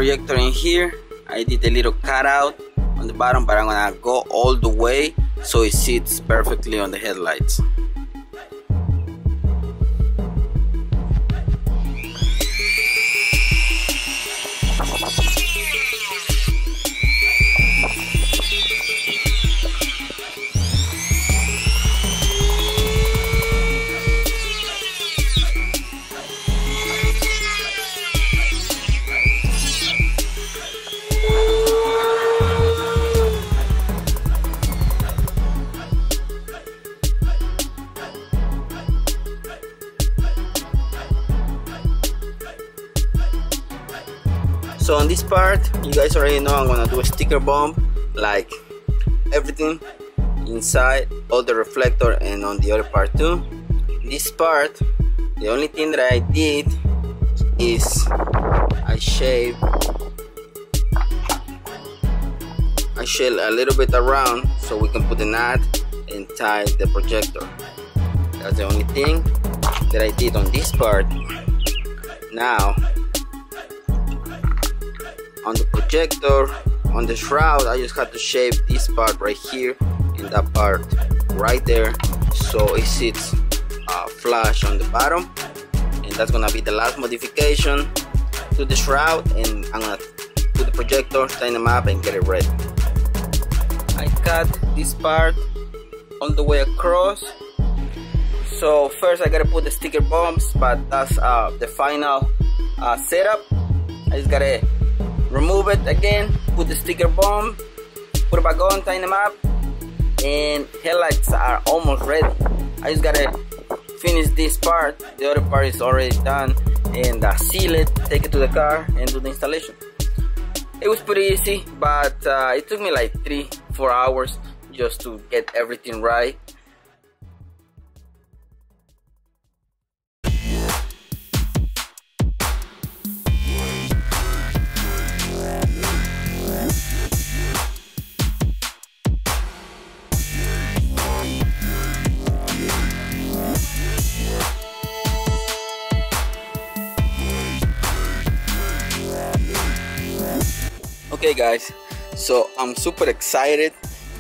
projector in here. I did a little cutout on the bottom, but I'm gonna go all the way so it sits perfectly on the headlights. So on this part, you guys already know I'm gonna do a sticker bomb, like everything inside, all the reflector, and on the other part too. This part, the only thing that I did is I shaved a little bit around so we can put the knot and tie the projector. That's the only thing that I did on this part. Now on the projector, on the shroud, I just had to shave this part right here and that part right there so it sits flush on the bottom. And that's gonna be the last modification to the shroud, and I'm gonna put the projector, tighten them up, and get it ready. I cut this part all the way across. So first I gotta put the sticker bombs, but that's the final setup. I just gotta remove it again, put the sticker bomb, put it back on, tighten them up, and headlights are almost ready. I just gotta finish this part. The other part is already done, and seal it, take it to the car, and do the installation. It was pretty easy, but it took me like 3-4 hours just to get everything right. Okay guys, so I'm super excited,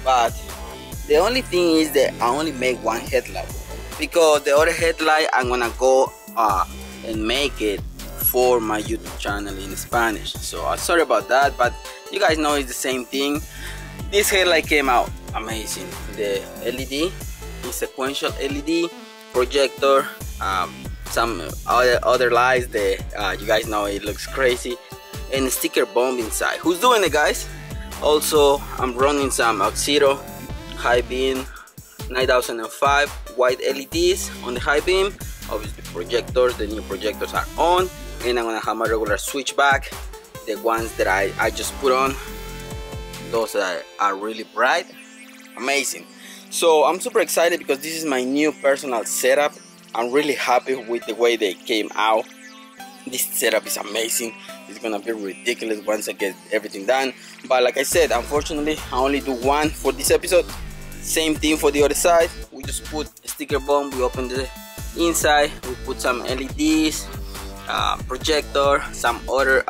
but the only thing is that I only make one headlight, because the other headlight I'm gonna go and make it for my YouTube channel in Spanish. So sorry about that, but you guys know it's the same thing. This headlight came out amazing. The LED is sequential LED projector, some other lights that you guys know it looks crazy, and a sticker bomb inside. Who's doing it, guys? Also, I'm running some Auxiro high beam 9005 white LEDs on the high beam. Obviously projectors, the new projectors are on, and I'm gonna have my regular switchback, the ones that I just put on. Those are really bright, amazing. So I'm super excited because this is my new personal setup. I'm really happy with the way they came out. This setup is amazing. It's gonna be ridiculous once I get everything done, but like I said, unfortunately I only do one for this episode. Same thing for the other side. We just put a sticker bomb, we open the inside, we put some LEDs, projector, some other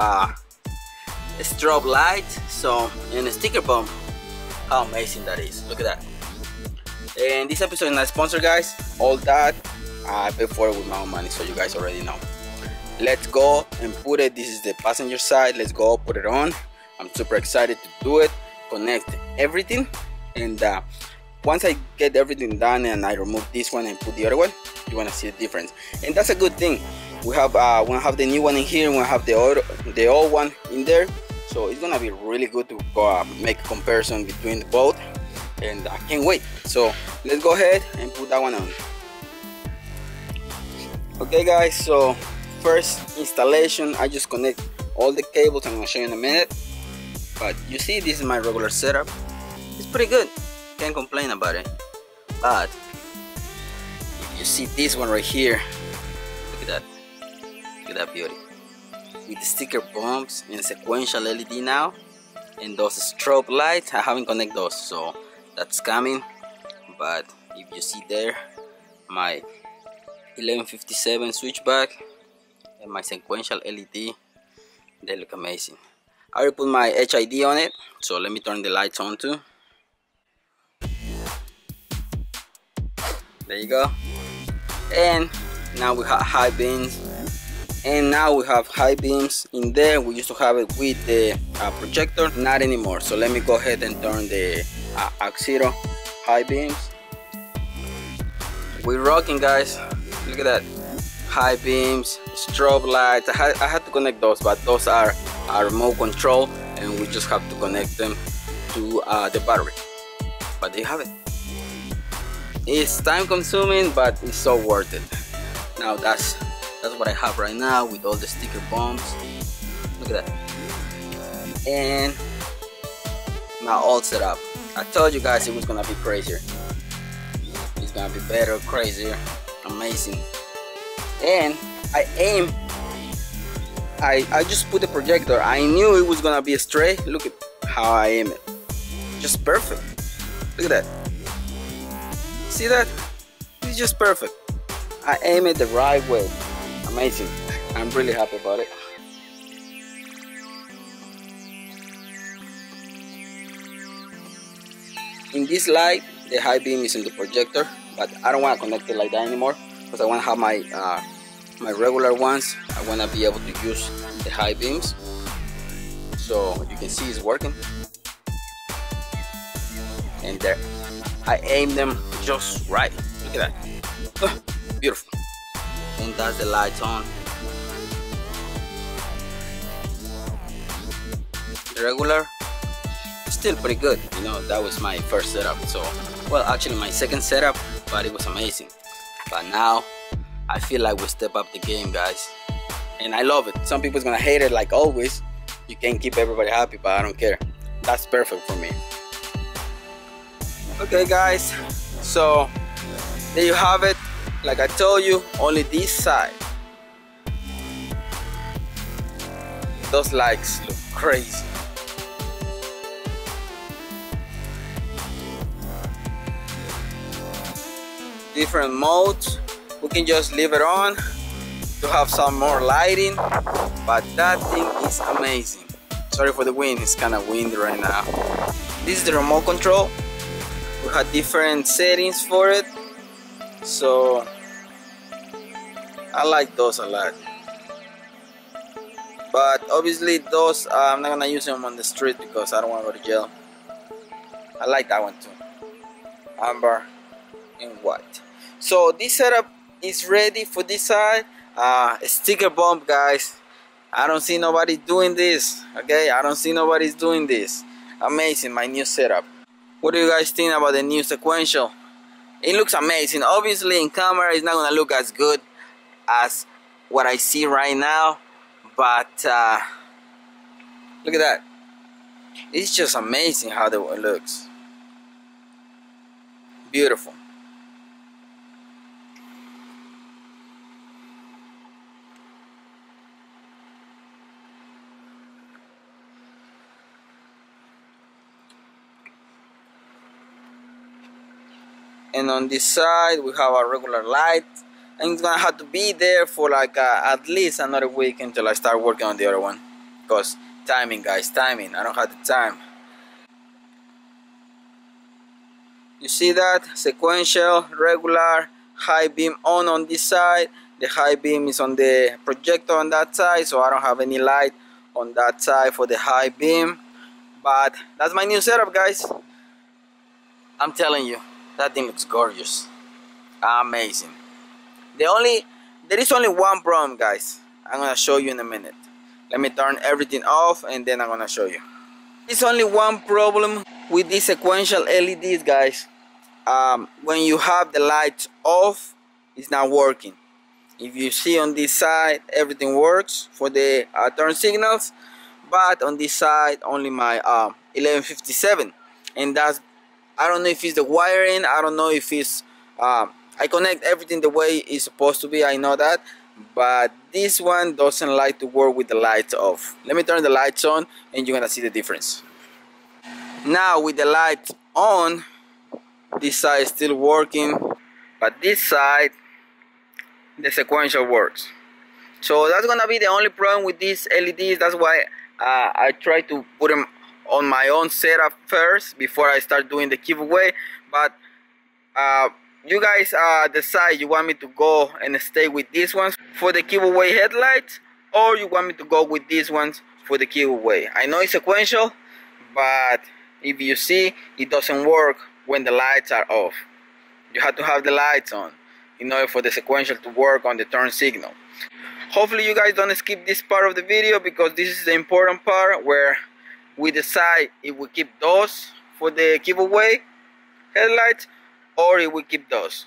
strobe light, so, and a sticker bomb. How amazing that is. Look at that. And this episode is not sponsored, guys. All that I pay for it with my own money, so you guys already know. Let's go and put it. This is the passenger side. Let's go put it on. I'm super excited to do it, connect everything, and once I get everything done and I remove this one and put the other one, you want to see the difference. And that's a good thing. We have the new one in here, and we have the old one in there, so it's gonna be really good to go make a comparison between the both, and I can't wait. So let's go ahead and put that one on. Okay guys, so first installation, I just connect all the cables. I'm gonna show you in a minute, but you see, this is my regular setup. It's pretty good, can't complain about it. But if you see this one right here, look at that beauty, with the sticker bombs and sequential LED now, and those strobe lights. I haven't connected those, so that's coming. But if you see there, my 1157 switchback and my sequential LED, they look amazing. I already put my HID on it, so let me turn the lights on too. There you go. And now we have high beams. And now we have high beams in there. We used to have it with the projector, not anymore. So let me go ahead and turn the X0 high beams. We're rocking, guys. Look at that. High beams, strobe lights. I had to connect those, but those are remote control, and we just have to connect them to the battery. But there you have it. It's time consuming, but it's so worth it. Now that's what I have right now with all the sticker bombs. Look at that. And now all set up. I told you guys it was gonna be crazier. It's gonna be better, crazier, amazing. And I just put the projector. I knew it was gonna be straight. Look at how I aim it. Just perfect. Look at that. See that? It's just perfect. I aim it the right way. Amazing. I'm really happy about it. In this light, the high beam is in the projector, but I don't want to connect it like that anymore because I want to have my my regular ones. I want to be able to use the high beams. So you can see it's working. And there, I aim them just right. Look at that. Beautiful. And that's the lights on. Regular, still pretty good. You know, that was my first setup. So, well, actually my second setup, but it was amazing. But now I feel like we step up the game, guys, and I love it. Some people's gonna hate it, like always. You can't keep everybody happy, but I don't care. That's perfect for me. Okay, guys, so there you have it. Like I told you, only this side. Those lights look crazy. Different modes. We can just leave it on to have some more lighting, but that thing is amazing. Sorry for the wind, it's kind of windy right now. This is the remote control. We have different settings for it, so I like those a lot. But obviously those, I'm not gonna use them on the street because I don't want to go to jail. I like that one too. Amber and white. So this setup is ready for this side. Sticker bomb, guys. I don't see nobody doing this. Okay, I don't see nobody's doing this. Amazing, my new setup. What do you guys think about the new sequential? It looks amazing. Obviously in camera it's not gonna look as good as what I see right now, but look at that. It's just amazing how it looks. Beautiful. And on this side we have a regular light, and it's gonna have to be there for like at least another week until I start working on the other one, because timing, guys, timing. I don't have the time. You see that? Sequential, regular, high beam on this side. The high beam is on the projector on that side, so I don't have any light on that side for the high beam. But that's my new setup, guys. I'm telling you, that thing looks gorgeous. Amazing. There is only one problem, guys. I'm gonna show you in a minute. Let me turn everything off and then I'm gonna show you. There's only one problem with these sequential LEDs, guys. When you have the lights off, it's not working. If you see on this side, everything works for the turn signals, but on this side only my 1157, and that's, I don't know if it's the wiring, I don't know if it's I connect everything the way it's supposed to be, I know that, but this one doesn't like to work with the lights off. Let me turn the lights on and you're gonna see the difference. Now with the lights on, this side is still working, but this side the sequential works. So that's gonna be the only problem with these LEDs. That's why I try to put them on my own setup first before I start doing the giveaway, but you guys decide you want me to go and stay with these ones for the giveaway headlights, or you want me to go with these ones for the giveaway. I know it's sequential, but if you see, it doesn't work when the lights are off. You have to have the lights on in order for the sequential to work on the turn signal. Hopefully you guys don't skip this part of the video, because this is the important part where we decide if we keep those for the giveaway headlights or if we keep those.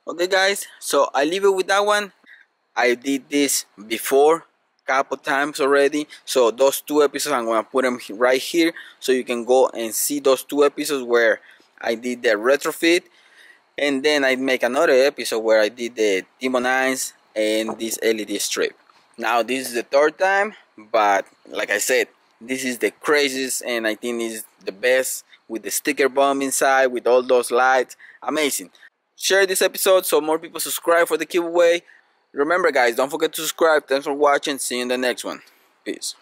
Okay guys, so I leave it with that one. I did this before couple times already, so those 2 episodes I'm gonna put them right here so you can go and see those 2 episodes where I did the retrofit, and then I make another episode where I did the demonize and this LED strip. Now this is the 3rd time, but like I said, this is the craziest and I think is the best, with the sticker bomb inside, with all those lights. Amazing. Share this episode so more people subscribe for the giveaway. Remember guys, don't forget to subscribe. Thanks for watching. See you in the next one. Peace.